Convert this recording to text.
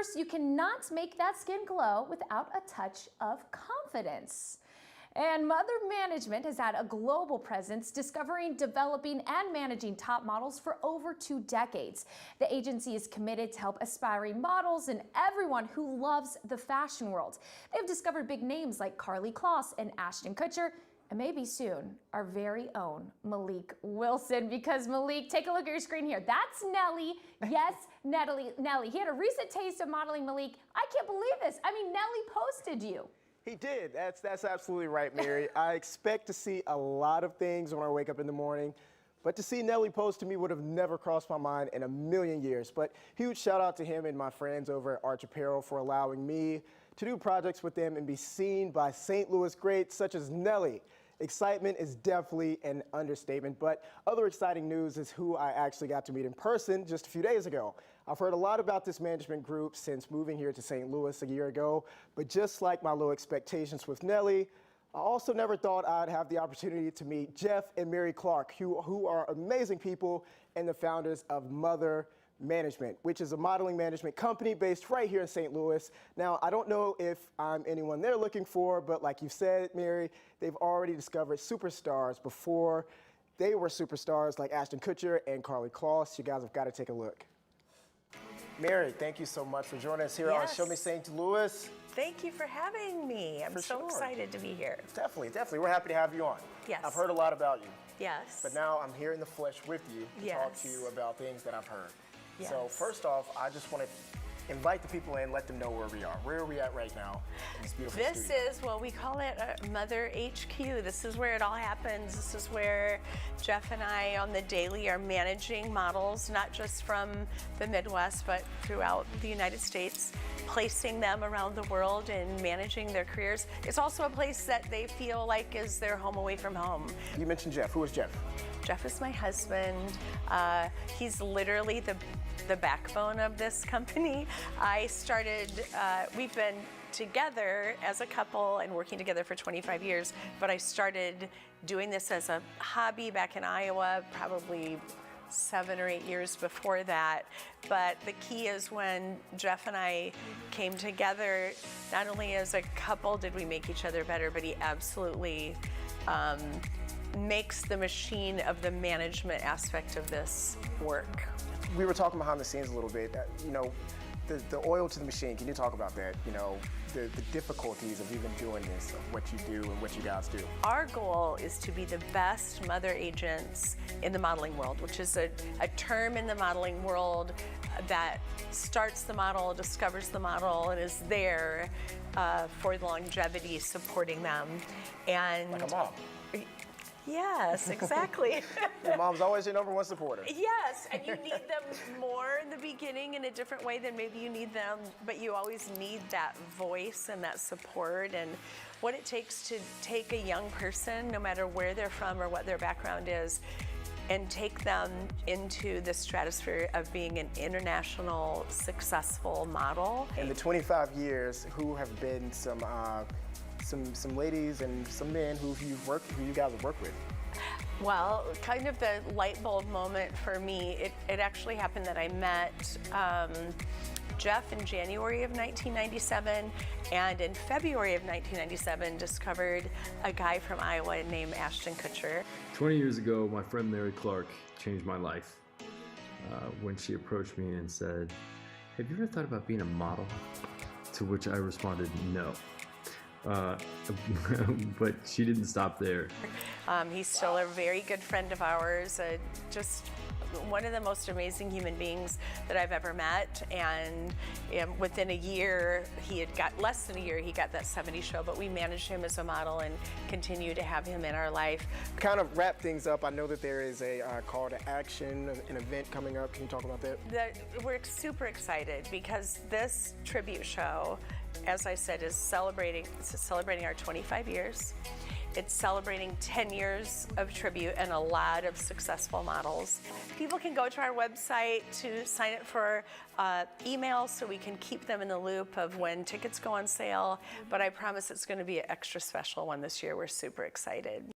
first, you cannot make that skin glow without a touch of confidence. And Mother Management has had a global presence, discovering, developing, and managing top models for over 2 decades. The agency is committed to help aspiring models and everyone who loves the fashion world. They've discovered big names like Karlie Kloss and Ashton Kutcher, and maybe soon, our very own Malik Wilson. Because Malik, take a look at your screen here. That's Nelly. Yes, Nelly. He had a recent taste of modeling, Malik. I can't believe this. I mean, Nelly posted you. He did. That's absolutely right, Mary. I expect to see a lot of things when I wake up in the morning, but to see Nelly post to me would have never crossed my mind in a million years. But huge shout out to him and my friends over at Arch Apparel for allowing me to do projects with them and be seen by St. Louis greats such as Nelly. Excitement is definitely an understatement, but other exciting news is who I actually got to meet in person just a few days ago. I've heard a lot about this management group since moving here to St. Louis a year ago, but just like my low expectations with Nelly, I also never thought I'd have the opportunity to meet Jeff and Mary Clark, who are amazing people and the founders of Mother Management, which is a modeling management company based right here in St. Louis. Now, I don't know if I'm anyone they're looking for, but like you said, Mary, they've already discovered superstars before they were superstars like Ashton Kutcher and Karlie Kloss. You guys have got to take a look. Mary, thank you so much for joining us here on Show Me St. Louis. Thank you for having me. I'm so excited to be here. Definitely. We're happy to have you on. Yes. I've heard a lot about you. Yes. But now I'm here in the flesh with you to talk to you about things that I've heard. Yes. So first off, I just want to invite the people in, let them know where we are. Where are we at right now in this beautiful studio? This is, well, we call it Mother HQ. This is where it all happens. This is where Jeff and I on the daily are managing models, not just from the Midwest, but throughout the United States, placing them around the world and managing their careers. It's also a place that they feel like is their home away from home. You mentioned Jeff. Who is Jeff? Jeff is my husband. He's literally the backbone of this company. We've been together as a couple and working together for 25 years, but I started doing this as a hobby back in Iowa, probably 7 or 8 years before that. But the key is when Jeff and I came together, not only as a couple did we make each other better, but he absolutely makes the machine of the management aspect of this work. We were talking behind the scenes a little bit. The oil to the machine, can you talk about that? The difficulties of even doing this, of what you do and what you guys do. Our goal is to be the best mother agents in the modeling world, which is a term in the modeling world that starts the model, discovers the model, and is there for longevity, supporting them. And like a mom. Yes, exactly. Your mom's always your #1 supporter. Yes, and you need them more in the beginning in a different way than maybe you need them, but you always need that voice and that support and what it takes to take a young person, no matter where they're from or what their background is, and take them into the stratosphere of being an international successful model. In the 25 years, who have been some ladies and some men who you guys have worked with? Well, kind of the light bulb moment for me, it actually happened that I met Jeff in January of 1997, and in February of 1997 discovered a guy from Iowa named Ashton Kutcher. 20 years ago, my friend Mary Clark changed my life when she approached me and said, "Have you ever thought about being a model?" To which I responded, "No." But she didn't stop there. He's still a very good friend of ours, just one of the most amazing human beings that I've ever met. And within a year, less than a year, he got that 70s show, but we managed him as a model and continue to have him in our life. Kind of wrap things up, I know that there is a call to action, an event coming up. Can you talk about that? We're super excited because this tribute show, as I said, is celebrating our 25 years. It's celebrating 10 years of tribute and a lot of successful models. People can go to our website to sign up for emails so we can keep them in the loop of when tickets go on sale. But I promise it's going to be an extra special one this year. We're super excited.